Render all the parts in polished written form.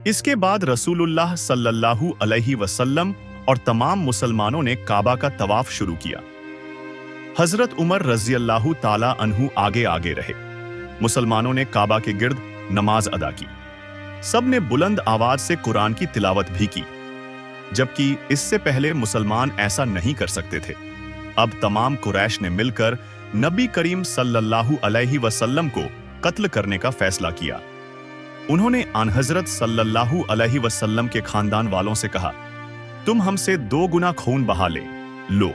इसके बाद रसूलुल्लाह सल्लल्लाहु अलैहि वसल्लम और तमाम मुसलमानों ने काबा का तवाफ शुरू किया। हजरत उमर रजी अल्लाह ताला अन्हु आगे आगे रहे। मुसलमानों ने काबा के गिर्द नमाज अदा की। सब ने बुलंद आवाज से कुरान की तिलावत भी की, जबकि इससे पहले मुसलमान ऐसा नहीं कर सकते थे। अब तमाम कुरैश ने मिलकर नबी करीम सल्लल्लाहु अलैहि वसल्लम को कत्ल करने का फैसला किया। उन्होंने आन हजरत सल्लल्लाहु अलैहि वसल्लम के खानदान वालों से कहा, तुम हमसे 2 गुना खून बहा लो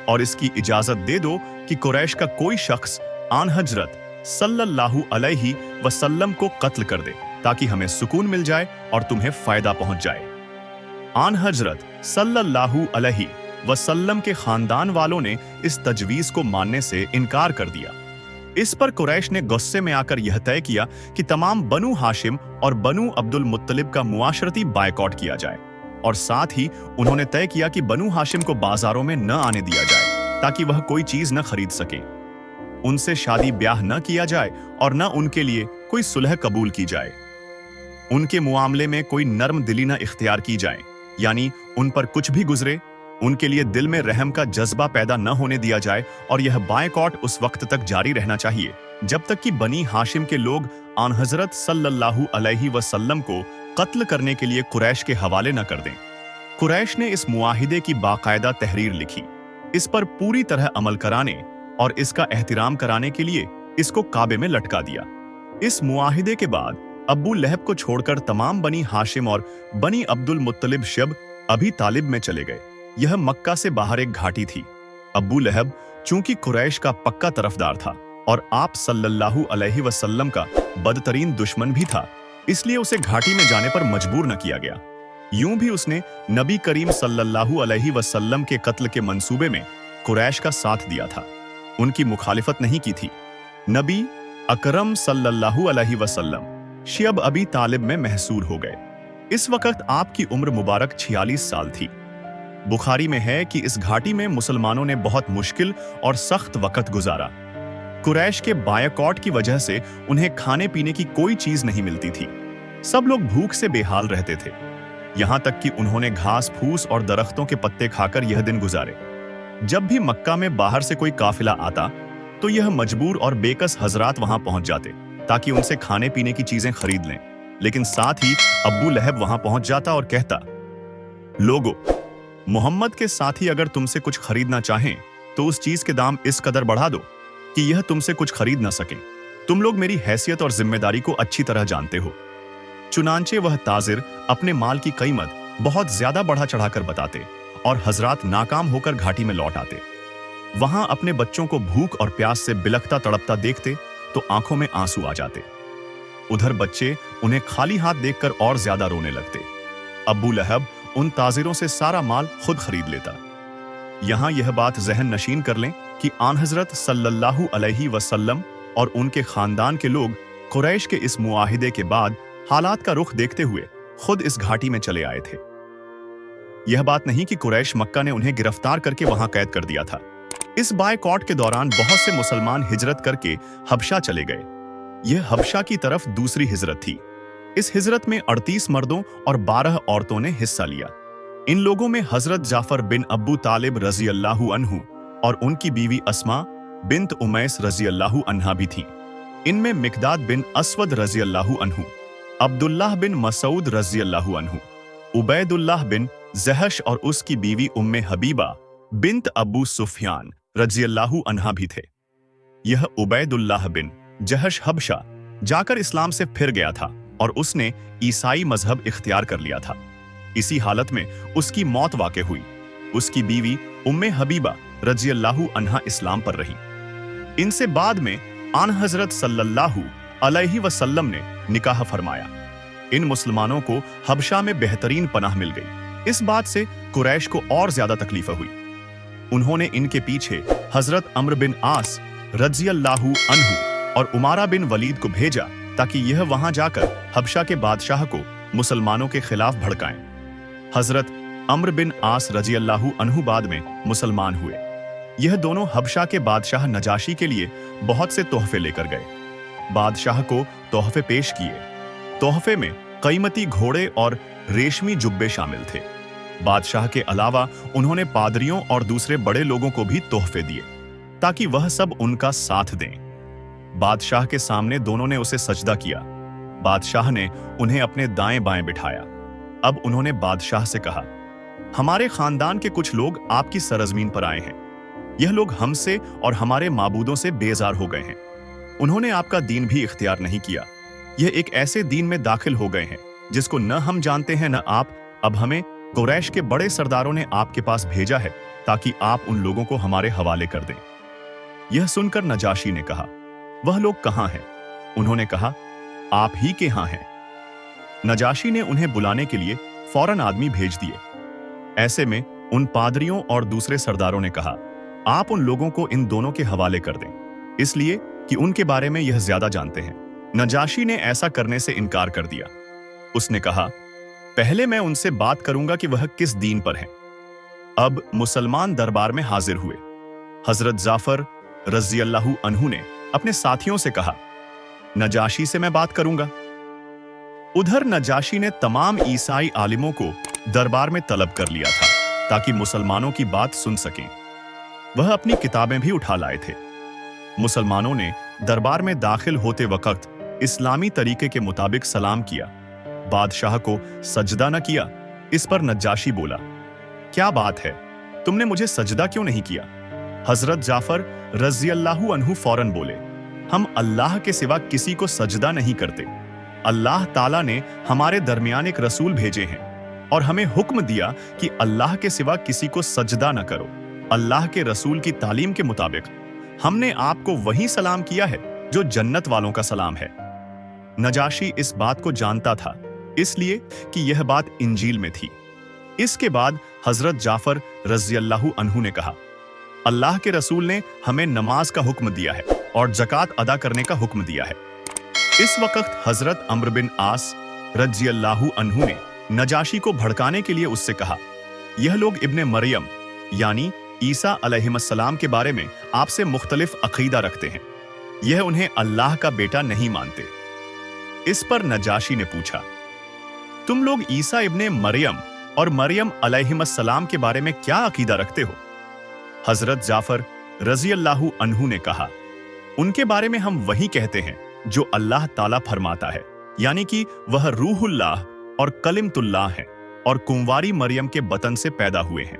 और इसकी इजाजत दे दो कि कुरैश का कोई शख्स आन हजरत सल्लल्लाहु अलैहि वसल्लम को कत्ल कर दे, ताकि हमें सुकून मिल जाए और तुम्हें फायदा पहुंच जाए। आन हजरत सल्लल्लाहु अलैहि वसल्लम के खानदान वालों ने इस तजवीज को मानने से इनकार कर दिया। इस पर कुरैश ने गुस्से में आकर यह तय किया कि तमाम बनु हाशिम और बनु अब्दुल मुत्तलिब का मुआशरती बायकॉट किया जाए, और साथ ही उन्होंने तय किया कि बनु हाशिम को बाजारों में न आने दिया जाए, ताकि वह कोई चीज न खरीद सके। उनसे शादी ब्याह न किया जाए और न उनके लिए कोई सुलह कबूल की जाए। उनके मुआमले में कोई नर्म दिली न इख्तियार की जाए, यानी उन पर कुछ भी गुजरे उनके लिए दिल में रहम का जज्बा पैदा न होने दिया जाए, और यह बायकॉट उस वक्त तक जारी रहना चाहिए जब तक कि बनी हाशिम के लोग आन हजरत सल्लल्लाहु अलैहि वसल्लम को कत्ल करने के लिए कुरैश के हवाले न कर दें। कुरैश ने इस मुआहिदे की बाकायदा तहरीर लिखी। इस पर पूरी तरह अमल कराने और इसका एहतिराम कराने के लिए इसको काबे में लटका दिया। इस मुआहिदे के बाद अब्बू लहब को छोड़कर तमाम बनी हाशिम और बनी अब्दुल मुत्तलिब शब अभी तालिब में चले गए। यह मक्का से बाहर एक घाटी थी। अब्बू लहब चूंकि कुरैश का पक्का तरफदार था और आप सल्लल्लाहु अलैहि वसल्लम का बदतरीन दुश्मन भी था, इसलिए उसे घाटी में जाने पर मजबूर न किया गया। यूं भी उसने नबी करीम सल्लल्लाहु अलैहि वसल्लम के कत्ल के मंसूबे में कुरैश का साथ दिया था, उनकी मुखालिफत नहीं की थी। नबी अकरम सल्लल्लाहु अलैहि वसल्लम शियब अबी तालिब में महसूर हो गए। इस वक्त आपकी उम्र मुबारक 46 साल थी। बुखारी में है कि इस घाटी में मुसलमानों ने बहुत मुश्किल और सख्त वक्त गुजारा। कुरैश के बायकॉट की वजह से उन्हें खाने पीने की कोई चीज नहीं मिलती थी। सब लोग भूख से बेहाल रहते थे, यहां तक कि उन्होंने घास फूस और दरख्तों के पत्ते खाकर यह दिन गुजारे। जब भी मक्का में बाहर से कोई काफिला आता तो यह मजबूर और बेकस हजरात वहां पहुंच जाते ताकि उनसे खाने पीने की चीजें खरीद लें, लेकिन साथ ही अब्बू लहब वहां पहुंच जाता और कहता, लोगो, मोहम्मद के साथी अगर तुमसे कुछ खरीदना चाहें तो उस चीज के दाम इस कदर बढ़ा दो कि यह तुमसे कुछ खरीद ना सके। तुम लोग मेरी हैसियत और जिम्मेदारी को अच्छी तरह जानते हो। चुनांचे वह ताजिर अपने माल की कीमत बहुत ज्यादा बढ़ा चढ़ाकर बताते और हजरात नाकाम होकर घाटी में लौट आते। वहां अपने बच्चों को भूख और प्यास से बिलखता तड़पता देखते तो आंखों में आंसू आ जाते। उधर बच्चे उन्हें खाली हाथ देखकर और ज्यादा रोने लगते। अब्बू लहब उन ताजिरों से सारा माल खुद खरीद लेता। यहां यह बात जहन नशीन कर लें कि आन हजरत सल्लल्लाहु अलैहि वसल्लम और उनके खानदान के लोग कुरैश के इस मुआहिदे के बाद हालात का रुख देखते हुए खुद इस घाटी में चले आए थे। यह बात नहीं कि कुरैश मक्का ने उन्हें गिरफ्तार करके वहां कैद कर दिया था। इस बायकॉट के दौरान बहुत से मुसलमान हिजरत करके हबशा चले गए। यह हबशा की तरफ दूसरी हिजरत थी। इस हिजरत में 38 मर्दों और 12 औरतों ने हिस्सा लिया। इन लोगों में हजरत जाफर बिन अब्बू तालिब रजी अल्लाहु अन्हु और उनकी बीवी अस्मा बिन्त उमैस रजी अल्लाहु अन्हा भी थीं। इनमें मिकदाद बिन असवद रजी अल्लाहु अन्हु, अब्दुल्लाह बिन मसूद रजी अल्लाहु अन्हु, उबैदुल्लाह बिन जहश और उसकी बीवी उम्मे हबीबा बिन्त अबू सुफियान रजी अल्लाहु अन्हा भी थे। यह उबैदुल्लाह बिन जहश हबशा जाकर इस्लाम से फिर गया था और उसने ईसाई मजहब इख्तियार कर लिया था। इसी हालत में उसकी मौत वाक़े हुई। उसकी बीवी उम्मे हबीबा रजी अल्लाहु अन्हा इस्लाम पर रही। इनसे बाद में आन हजरत सल्लल्लाहु अलैहि वसल्लम ने निकाह फरमाया। इन मुसलमानों को हबशा में बेहतरीन पनाह मिल गई। इस बात से कुरैश को और ज्यादा तकलीफ हुई। उन्होंने इनके पीछे हजरत अम्र बिन आस रजी अल्लाहु अन्हु और उमारा बिन वलीद को भेजा ताकि यह वहां जाकर हबशा के बादशाह को मुसलमानों के खिलाफ भड़काएं। हजरत अम्र बिन आस रजी अल्लाहु अन्हु बाद में मुसलमान हुए। यह दोनों हबशा के बादशाह नजाशी के लिए बहुत से तोहफे लेकर गए। बादशाह को तोहफे पेश किए। तोहफे में कीमती घोड़े और रेशमी जुब्बे शामिल थे। बादशाह के अलावा उन्होंने पादरियों और दूसरे बड़े लोगों को भी तोहफे दिए ताकि वह सब उनका साथ दें। बादशाह के सामने दोनों ने उसे सजदा किया। बादशाह ने उन्हें अपने दाएं बाएं बिठाया। अब उन्होंने बादशाह से कहा, हमारे खानदान के कुछ लोग आपकी सरजमीन पर आए हैं। यह लोग हमसे और हमारे माबूदों से बेजार हो गए हैं। उन्होंने आपका दीन भी इख्तियार नहीं किया। यह एक ऐसे दीन में दाखिल हो गए हैं जिसको न हम जानते हैं न आप। अब हमें कुरैश के बड़े सरदारों ने आपके पास भेजा है ताकि आप उन लोगों को हमारे हवाले कर दें। यह सुनकर नजाशी ने कहा, वह लोग कहां हैं? उन्होंने कहा, आप ही के यहां हैं। नजाशी ने उन्हें बुलाने के लिए फौरन आदमी भेज दिए। ऐसे में उन पादरियों और दूसरे सरदारों ने कहा, आप उन लोगों को इन दोनों के हवाले कर दें, इसलिए कि उनके बारे में यह ज्यादा जानते हैं। नजाशी ने ऐसा करने से इनकार कर दिया। उसने कहा, पहले मैं उनसे बात करूंगा कि वह किस दीन पर हैं। अब मुसलमान दरबार में हाजिर हुए। हजरत जाफर रज़ियल्लाहु अन्हु ने अपने साथियों से कहा, नजाशी से मैं बात करूंगा। उधर नजाशी ने तमाम ईसाई आलिमों को दरबार में तलब कर लिया था ताकि मुसलमानों की बात सुन सकें। वह अपनी किताबें भी उठा लाए थे। मुसलमानों ने दरबार में दाखिल होते वक्त इस्लामी तरीके के मुताबिक सलाम किया। बादशाह को सजदा न किया। इस पर नजाशी बोला, क्या बात है, तुमने मुझे सजदा क्यों नहीं किया? हजरत जाफर रज़ियल्लाहु अन्हु फौरन बोले, हम अल्लाह के सिवा किसी को सजदा नहीं करते। अल्लाह ताला ने हमारे दरमियान एक रसूल भेजे हैं और हमें हुक्म दिया कि अल्लाह के सिवा किसी को सजदा न करो। अल्लाह के रसूल की तालीम के मुताबिक हमने आपको वही सलाम किया है जो जन्नत वालों का सलाम है। नजाशी इस बात को जानता था, इसलिए कि यह बात इंजील में थी। इसके बाद हजरत जाफर रज़ियल्लाहु अन्हु ने कहा, अल्लाह के रसूल ने हमें नमाज का हुक्म दिया है और ज़कात अदा करने का हुक्म दिया है। इस वक्त हजरत अम्र बिन आस रज़ियल्लाहु अन्हु ने नजाशी को भड़काने के लिए उससे कहा, यह लोग इब्ने मरियम यानी ईसा अलैहिस्सलाम के बारे में आपसे मुख्तलिफ अकीदा रखते हैं। यह उन्हें अल्लाह का बेटा नहीं मानते। इस पर नजाशी ने पूछा, तुम लोग ईसा इब्ने मरियम और मरियम अलैहिस्सलाम के बारे में क्या अकीदा रखते हो? हजरत जाफर रज़ियल्लाहु अन्हु ने कहा, उनके बारे में हम वही कहते हैं जो अल्लाह ताला फरमाता है, यानी कि वह रूहुल्लाह और कलिमतुल्लाह हैं और कुंवारी मरियम के बतन से पैदा हुए हैं।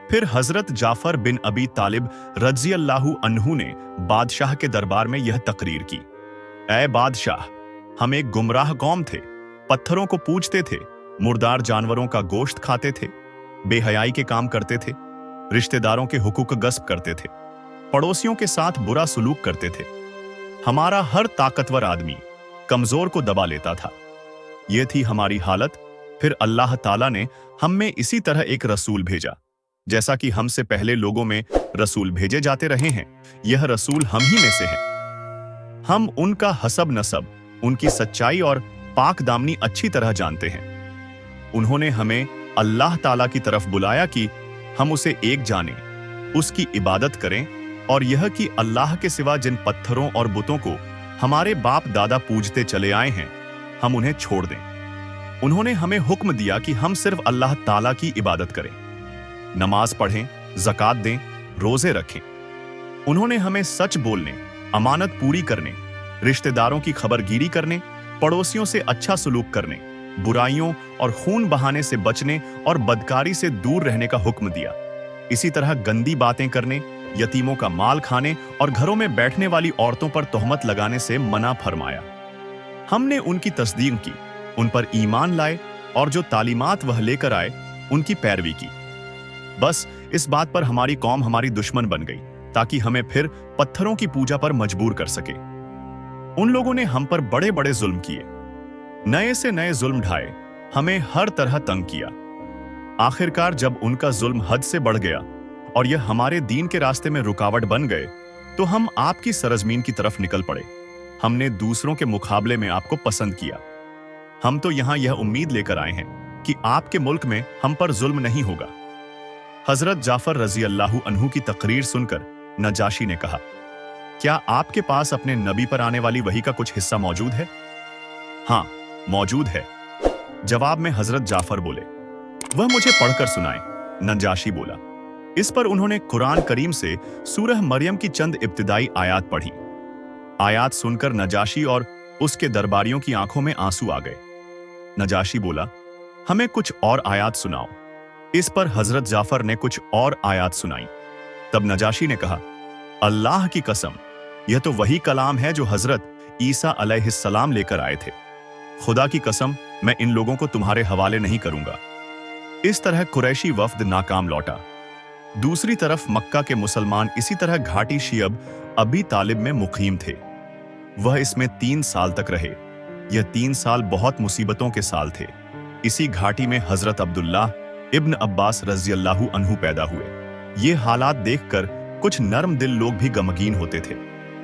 फिर हजरत जाफर बिन अबी तालिब रज़ियल्लाहु अन्हु ने बादशाह के दरबार में यह तकरीर की, ऐ बादशाह, हम एक गुमराह कौम थे, पत्थरों को पूजते थे, मुर्दार जानवरों का गोश्त खाते थे, बेहयाई के काम करते थे, रिश्तेदारों के हुकूक गस्प करते थे, पड़ोसियों के साथ बुरा सलूक करते थे। हमारा हर ताकतवर आदमी कमजोर को दबा लेता था। यह थी हमारी हालत। फिर अल्लाह ताला ने हम में इसी तरह एक रसूल भेजा, जैसा कि हमसे पहले लोगों में रसूल भेजे जाते रहे हैं। यह रसूल हम ही में से है। हम उनका हसब नसब, उनकी सच्चाई और पाक दामनी अच्छी तरह जानते हैं। उन्होंने हमें अल्लाह ताला की तरफ बुलाया कि हम उसे एक जाने, उसकी इबादत करें और यह कि अल्लाह के सिवा जिन पत्थरों और बुतों को हमारे बाप दादा पूजते चले आए हैं, हम उन्हें छोड़ दें। उन्होंने हमें हुक्म दिया कि हम सिर्फ अल्लाह ताला की इबादत करें, नमाज पढ़ें, ज़कात दें, रोजे रखें। उन्होंने हमें सच बोलने, अमानत पूरी करने, रिश्तेदारों की खबरगिरी करने, पड़ोसियों से अच्छा सलूक करने, बुराइयों और खून बहाने से बचने और बदकारी से दूर रहने का हुक्म दिया। इसी तरह गंदी बातें करने, यतीमों का माल खाने और घरों में बैठने वाली औरतों पर तोहमत लगाने से मना फरमाया। हमने उनकी तस्दीक की, उन पर ईमान लाए और जो तालीमात वह लेकर आए उनकी पैरवी की। बस इस बात पर हमारी कौम हमारी दुश्मन बन गई ताकि हमें फिर पत्थरों की पूजा पर मजबूर कर सके। उन लोगों ने हम पर बड़े बड़े जुल्म किए, नए से नए जुल्म ढाए, हमें हर तरह तंग किया। आखिरकार जब उनका जुल्म हद से बढ़ गया और यह हमारे दीन के रास्ते में रुकावट बन गए, तो हम आपकी सरजमीन की तरफ निकल पड़े। हमने दूसरों के मुकाबले में आपको पसंद किया। हम तो यहां यह उम्मीद लेकर आए हैं कि आपके मुल्क में हम पर जुल्म नहीं होगा। हजरत जाफर रज़ियल्लाहु अन्हु की तकरीर सुनकर नजाशी ने कहा, क्या आपके पास अपने नबी पर आने वाली वही का कुछ हिस्सा मौजूद है? हाँ, मौजूद है। जवाब में हजरत जाफर बोले, वह मुझे पढ़कर सुनाए। नजाशी बोला। इस पर उन्होंने कुरान करीम से सूरह मरियम की चंद इब्तिदाई आयात पढ़ी। आयात सुनकर नजाशी और उसके दरबारियों की आंखों में आंसू आ गए। नजाशी बोला, हमें कुछ और आयात सुनाओ। इस पर हजरत जाफर ने कुछ और आयात सुनाई। तब नजाशी ने कहा, अल्लाह की कसम, यह तो वही कलाम है जो हजरत ईसा अलैहिस्सलाम लेकर आए थे। खुदा की कसम, मैं इन लोगों को तुम्हारे हवाले नहीं करूंगा। इस तरह कुरैशी वफ्द नाकाम लौटा। दूसरी तरफ मक्का के मुसलमान इसी तरह घाटी शियब अबी तालिब में मुकीम थे। वह इसमें 3 साल तक रहे। यह 3 साल बहुत मुसीबतों के साल थे। इसी घाटी में हजरत अब्दुल्लाह इब्न अब्बास रज़ियल्लाहु अन्हु पैदा हुए। ये हालात देखकर कुछ नर्म दिल लोग भी गमगीन होते थे।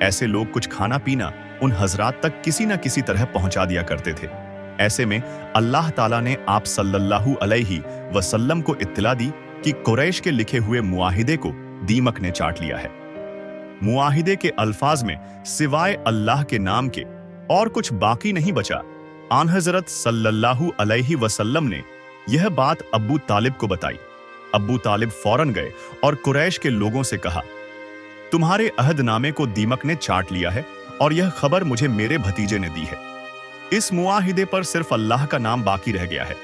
ऐसे लोग कुछ खाना पीना उन हजरात तक किसी न किसी तरह पहुंचा दिया करते थे। ऐसे में अल्लाह ताला ने आप सल्लल्लाहु अलैहि वसल्लम को इत्तला दी कि कुरैश के लिखे हुए मुआहिदे को दीमक ने चाट लिया है। मुआहिदे के अल्फाज में सिवाय अल्लाह के नाम के और कुछ बाकी नहीं बचा। आन हजरत सल्लल्लाहु अलैहि वसल्लम ने यह बात अब्बू तालिब को बताई। अब्बू तालिब फौरन गए और कुरैश के लोगों से कहा, तुम्हारे अहदनामे को दीमक ने चाट लिया है और यह खबर मुझे मेरे भतीजे ने दी है। इस मुआहिदे पर सिर्फ अल्लाह का नाम बाकी रह गया है।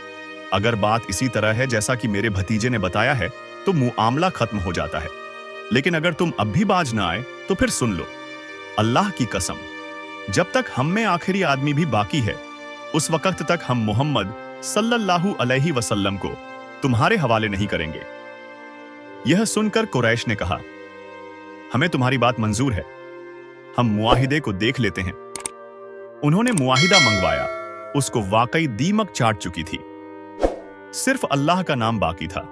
अगर बात इसी तरह है जैसा कि मेरे भतीजे ने बताया है तो मुआमला खत्म हो जाता है, लेकिन अगर तुम अब भी बाज ना आए तो फिर सुन लो। अल्लाह की कसम, जब तक हम में आखिरी आदमी भी बाकी है उस वक्त तक हम मोहम्मद सल्लल्लाहु अलैहि वसल्लम को तुम्हारे हवाले नहीं करेंगे। यह सुनकर कुरैश ने कहा, हमें तुम्हारी बात मंजूर है, हम मुआहिदे को देख लेते हैं। उन्होंने मुआहिदा मंगवाया। उसको वाकई दीमक चाट चुकी थी। सिर्फ अल्लाह का नाम बाकी था।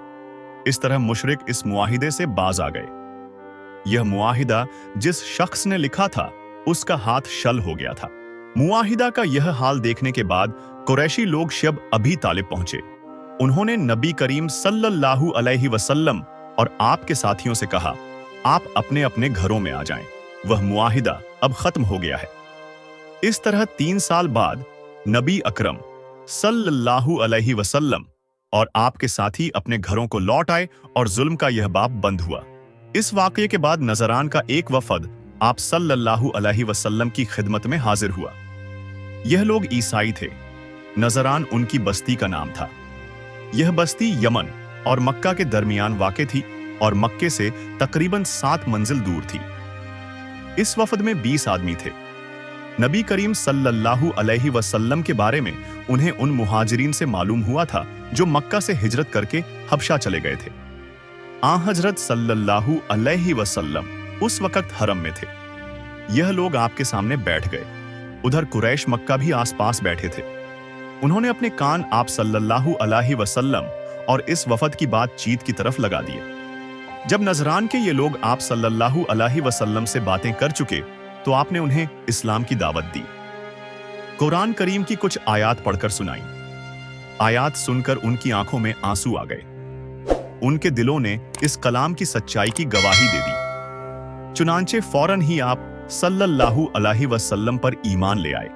इस तरह मुशरिक इस मुआहिदे से बाज आ गए। यह मुआहिदा जिस शख्स ने लिखा था उसका हाथ शल हो गया था। मुआहिदा का यह हाल देखने के बाद कुरैशी लोग शब अबी तालिब पहुंचे। उन्होंने नबी करीम सल्लल्लाहु अलैहि वसल्लम और आपके साथियों से कहा, आप अपने अपने घरों में आ जाएं। वह मुआहिदा अब खत्म हो गया है। इस तरह 3 साल बाद नबी अकरम सल्लल्लाहु अलैहि वसल्लम और आपके साथी अपने घरों को लौट आए और जुल्म का यह बाब बंद हुआ। इस वाकये के बाद नजरान का एक वफद आप सल्लल्लाहु अलैहि वसल्लम की खिदमत में हाजिर हुआ। यह लोग ईसाई थे। नजरान उनकी बस्ती का नाम था। यह बस्ती यमन और मक्का के दरमियान वाक़े थी और मक्के से तकरीबन 7 मंजिल दूर थी। इस वफद में 20 आदमी थे। नबी करीम सल्लल्लाहु अलैहि वसल्लम के बारे में उन्हें उन मुहाजिरीन से मालूम हुआ था जो मक्का से हिजरत करके हबशा चले गए थे। हजरत सल्लल्लाहु अलैहि वसल्लम उस वक्त हरम में थे। यह लोग आपके सामने बैठ गए। उधर कुरैश मक्का भी आसपास बैठे थे। उन्होंने अपने कान आप सल्लल्लाहु अलैहि वसल्लम और इस वफद की बातचीत की तरफ लगा दिए। जब नजरान के ये लोग आप सल्लल्लाहु अलैहि वसल्लम से बातें कर चुके तो आपने उन्हें इस्लाम की दावत दी। कुरान करीम की कुछ आयात पढ़कर सुनाई। आयात सुनकर उनकी आंखों में आंसू आ गए। उनके दिलों ने इस कलाम की सच्चाई की गवाही दे दी। चुनांचे फौरन ही आप सल्लल्लाहु अलैहि वसल्लम पर ईमान ले आए।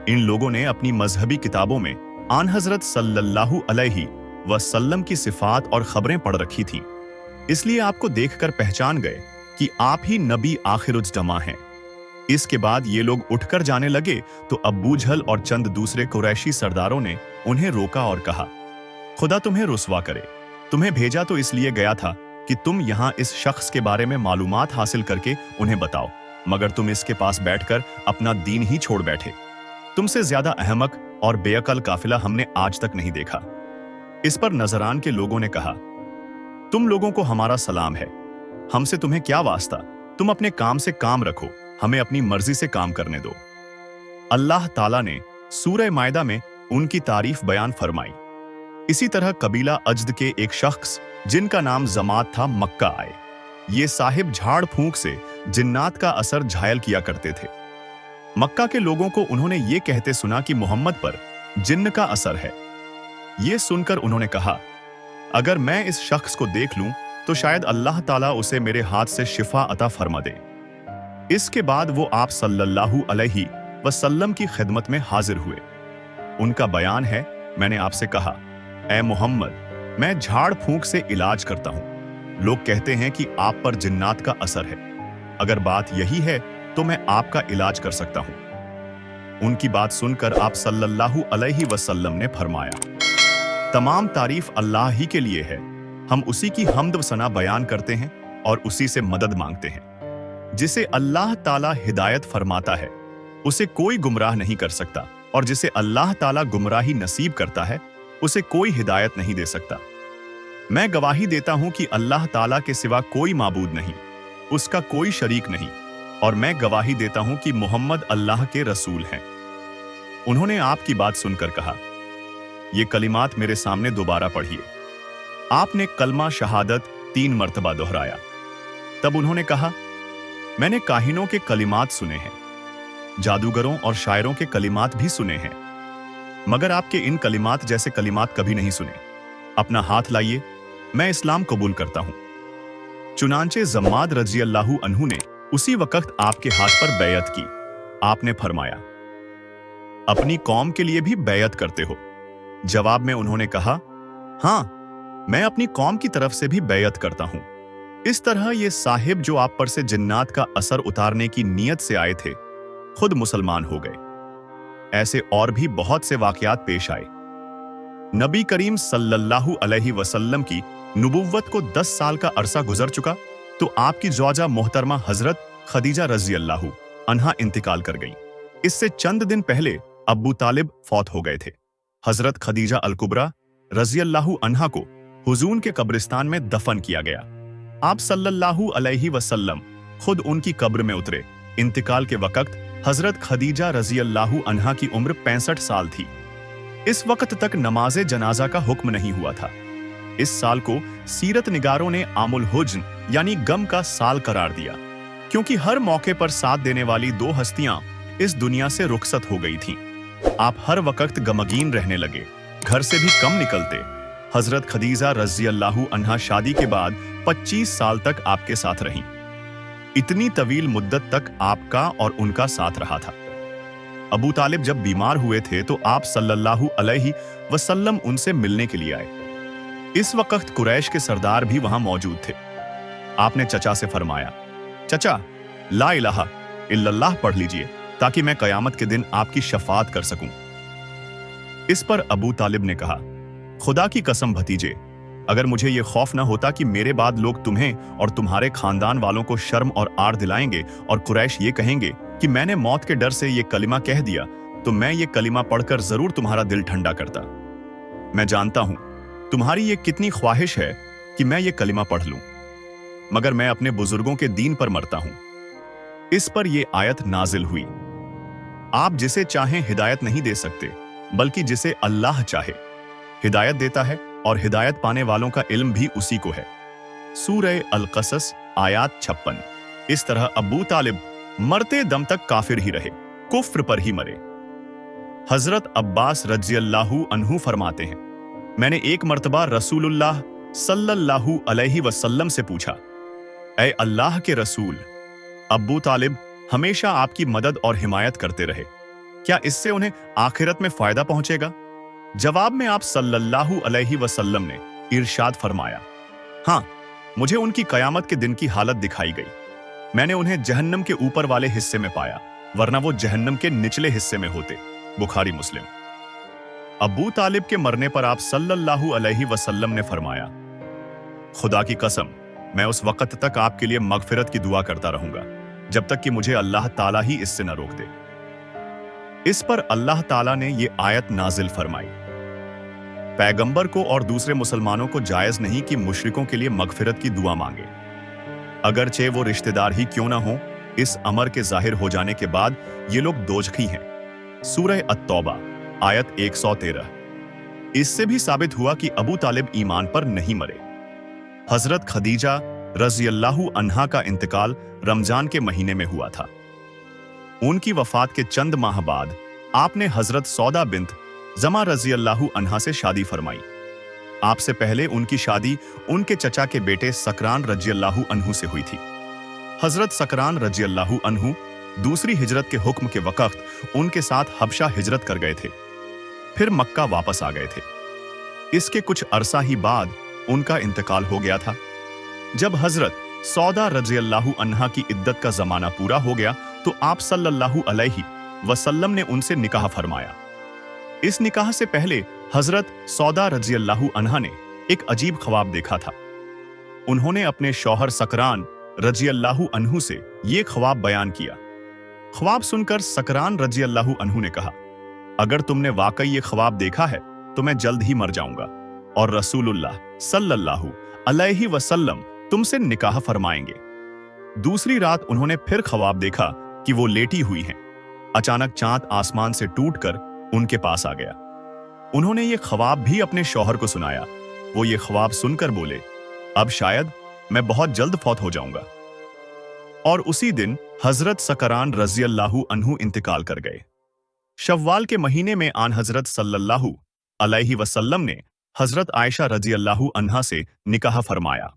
इन लोगों ने अपनी मजहबी किताबों में आन हजरत सल्लल्लाहु अलैहि वसल्लम की सिफात और खबरें पढ़ रखी थीं। इसलिए आपको देखकर पहचान गए कि आप ही नबी आखिरुज़्ज़मा हैं। इसके बाद ये लोग उठकर जाने लगे तो अबू जहल और चंद दूसरे कुरैशी सरदारों ने उन्हें रोका और कहा, खुदा तुम्हें रुस्वा करे। तुम्हें भेजा तो इसलिए गया था कि तुम यहाँ इस शख्स के बारे में मालूमात हासिल करके उन्हें बताओ, मगर तुम इसके पास बैठकर अपना दीन ही छोड़ बैठे। तुमसे ज्यादा अहमक और बेअकल काफिला हमने आज तक नहीं देखा। इस पर नजरान के लोगों ने कहा, तुम लोगों को हमारा सलाम है, हमसे तुम्हें क्या वास्ता, तुम अपने काम से काम रखो, हमें अपनी मर्जी से काम करने दो। अल्लाह ताला ने सूरह मायदा में उनकी तारीफ बयान फरमाई। इसी तरह कबीला अज्द के एक शख्स जिनका नाम जमात था मक्का आए। ये साहिब झाड़ फूंक से जिन्नात का असर झायल किया करते थे। मक्का के लोगों को उन्होंने ये कहते सुना कि मोहम्मद पर जिन्न का असर है। ये सुनकर उन्होंने कहा, अगर मैं इस शख्स को देख लूं तो शायद अल्लाह ताला उसे मेरे हाथ से शिफा अता फरमा दे। इसके बाद वो आप सल्लल्लाहु अलैहि वसल्लम की खिदमत में हाजिर हुए। उनका बयान है, मैंने आपसे कहा, ऐ मोहम्मद, मैं झाड़ फूंक से इलाज करता हूं। लोग कहते हैं कि आप पर जिन्नात का असर है। अगर बात यही है तो मैं आपका इलाज कर सकता हूं। उनकी बात सुनकर आप सल्लल्लाहु अलैहि वसल्लम ने फरमाया, तमाम तारीफ अल्लाह ही के लिए है। हम उसी की हम्द व सना बयान करते हैं और उसी से मदद मांगते हैं। जिसे अल्लाह ताला हिदायत फरमाता है उसे कोई गुमराह नहीं कर सकता, और जिसे अल्लाह ताला गुमराही नसीब करता है उसे कोई हिदायत नहीं दे सकता। मैं गवाही देता हूं कि अल्लाह ताला के सिवा कोई माबूद नहीं, उसका कोई शरीक नहीं, और मैं गवाही देता हूं कि मोहम्मद अल्लाह के रसूल हैं। उन्होंने आपकी बात सुनकर कहा, ये कलिमात मेरे सामने दोबारा पढ़िए। आपने कलमा शहादत 3 मर्तबा दोहराया। तब उन्होंने कहा, मैंने काहिनों के कलिमात सुने हैं, जादूगरों और शायरों के कलिमात भी सुने हैं, मगर आपके इन कलिमात जैसे कलिमात कभी नहीं सुने। अपना हाथ लाइए, मैं इस्लाम कबूल करता हूं। चुनांचे जम्माद रजी अल्लाहु अन्हु ने उसी वक्त आपके हाथ पर बैयत की। आपने फरमाया, अपनी कौम के लिए भी बैयत करते हो? जवाब में उन्होंने कहा, हां, मैं अपनी कौम की तरफ से भी बैयत करता हूं। इस तरह ये साहिब जो आप पर से जिन्नात का असर उतारने की नीयत से आए थे, खुद मुसलमान हो गए। ऐसे और भी बहुत से वाकयात पेश आए। नबी करीम सल्लल्लाहु अलैहि वसल्लम की नुबुव्वत को 10 साल का अरसा गुजर चुका तो आपकी ज़ौजा मोहतरमा हजरत खदीजा रजी अल्लाहु अन्हा इंतकाल कर गईं। इससे चंद दिन पहले अब्बू तालिब फौत हो गए थे। हजरत खदीजा अल कुबरा रजी अल्लाहु अन्हा को हुजून के कब्रिस्तान में दफन किया गया। आप सल्लल्लाहु अलैहि वसल्लम खुद उनकी कब्र में उतरे। इंतकाल के वक्त हजरत खदीजा रजी अल्लाहु अन्हा की उम्र 65 साल थी। इस वक्त तक नमाज़े जनाजा का हुक्म नहीं हुआ था। इस साल को सीरत निगारों ने आमुल हुज्न यानी गम का साल करार दिया, क्योंकि हर मौके पर साथ देने वाली 2 हस्तियां इस दुनिया से रुखसत हो गई थीं। आप हर वक्त गमगीन रहने लगे, घर से भी कम निकलते। हजरत खदीजा रजी अल्लाहु अन्हा शादी के बाद 25 साल तक आपके साथ रहीं। इतनी तवील मुद्दत तक आपका और उनका साथ रहा था। अबू तालिब जब बीमार हुए थे तो आप सल्लल्लाहु अलैहि वसल्लम उनसे मिलने के लिए आए। इस वक्त कुरैश के सरदार भी वहां मौजूद थे। आपने चचा से फरमाया, चचा, ला इलाहा इल्लल्लाह पढ़ लीजिए ताकि मैं कयामत के दिन आपकी शफाअत कर सकूं। इस पर अबू तालिब ने कहा, खुदा की कसम भतीजे, अगर मुझे यह खौफ न होता कि मेरे बाद लोग तुम्हें और तुम्हारे खानदान वालों को शर्म और आर दिलाएंगे और कुरैश ये कहेंगे कि मैंने मौत के डर से ये कलिमा कह दिया, तो मैं ये कलिमा पढ़कर जरूर तुम्हारा दिल ठंडा करता। मैं जानता हूं तुम्हारी ये कितनी ख्वाहिश है कि मैं ये कलिमा पढ़ लूं, मगर मैं अपने बुजुर्गों के दीन पर मरता हूं। इस पर यह आयत नाजिल हुई, आप जिसे चाहें हिदायत नहीं दे सकते, बल्कि जिसे अल्लाह चाहे हिदायत देता है, और हिदायत पाने वालों का इल्म भी उसी को है। सूरह अल-कसस आयत 56। इस तरह अबू तालिब मरते दम तक काफिर ही रहे, कुफ्र पर ही मरे। हजरत अब्बास रजी अल्लाहु अन्हु फरमाते हैं, मैंने एक मर्तबा रसूलुल्लाह सल्लल्लाहु अलैहि वसल्लम से पूछा, ऐ अल्लाह के रसूल, अबू तालिब हमेशा आपकी मदद और हिमायत करते रहे, क्या इससे उन्हें आखिरत में फायदा पहुंचेगा? जवाब में आप सल्लल्लाहु अलैहि वसल्लम ने इरशाद फरमाया, हां, मुझे उनकी कयामत के दिन की हालत दिखाई गई। मैंने उन्हें जहन्नम के ऊपर वाले हिस्से में पाया, वरना वो जहन्नम के निचले हिस्से में होते। बुखारी मुस्लिम। अबू तालिब के मरने पर आप सल्लल्लाहु अलैहि वसल्लम ने फरमाया, खुदा की कसम, मैं उस वक्त तक आपके लिए मगफिरत की दुआ करता रहूंगा जब तक कि मुझे अल्लाह ताला ही इससे न रोक दे। इस पर अल्लाह ताला ने ये आयत नाजिल फरमाई, पैगंबर को और दूसरे मुसलमानों को जायज नहीं कि मुशरिकों के लिए मगफिरत की दुआ मांगे, अगरचे वो रिश्तेदार ही क्यों ना हो। इस अमर के जाहिर हो जाने के बाद ये लोग दोजखी हैं। सूरह अत-तौबा आयत 113। इससे भी साबित हुआ कि अबू तालिब ईमान पर नहीं मरे। हजरत खदीजा रजी अल्लाहु अन्हा का इंतकाल रमजान के महीने में हुआ था। उनकी वफात के चंद माह बाद आपने हजरत सौदा बिन्त जमा रजी अल्लाहु अन्हा से शादी फरमाई। आपसे पहले उनकी शादी उनके चचा के बेटे सकरान रजी अल्लाहु अन्हु से हुई थी। हजरत सकरान रजी अल्लाहु अन्हु दूसरी हिजरत के हुक्म के वक्त उनके साथ हबशा हिजरत कर गए थे। फिर मक्का वापस आ गए थे। इसके कुछ अरसा ही बाद उनका इंतकाल हो गया था। जब हजरत सौदा रज़ियल्लाहु अन्हा की इद्दत का जमाना पूरा हो गया तो आप सल्लल्लाहु अलैहि वसल्लम ने उनसे निकाह फरमाया। इस निकाह से पहले हजरत सौदा रज़ियल्लाहु अन्हा ने एक अजीब ख्वाब देखा था। उन्होंने अपने शौहर सकरान रज़ियल्लाहु अन्हु से ये ख्वाब बयान किया। ख्वाब सुनकर सकरान रज़ियल्लाहु अन्हु ने कहा, अगर तुमने वाकई ये ख्वाब देखा है तो मैं जल्द ही मर जाऊंगा और रसूलुल्लाह सल्लल्लाहु अलैहि वसल्लम तुमसे निकाह फरमाएंगे। दूसरी रात उन्होंने फिर ख्वाब देखा कि वो लेटी हुई हैं। अचानक चांद आसमान से टूटकर उनके पास आ गया। उन्होंने ये ख्वाब भी अपने शौहर को सुनाया। वो ये ख्वाब सुनकर बोले, अब शायद मैं बहुत जल्द फौत हो जाऊंगा। और उसी दिन हजरत सकरान रज़ियल्लाहु अन्हु इंतकाल कर गए। शव्वाल के महीने में आन हजरत सल्लल्लाहु अलैहि वसल्लम ने हजरत आयशा रज़ियल्लाहु अन्हा से निकाह फरमाया।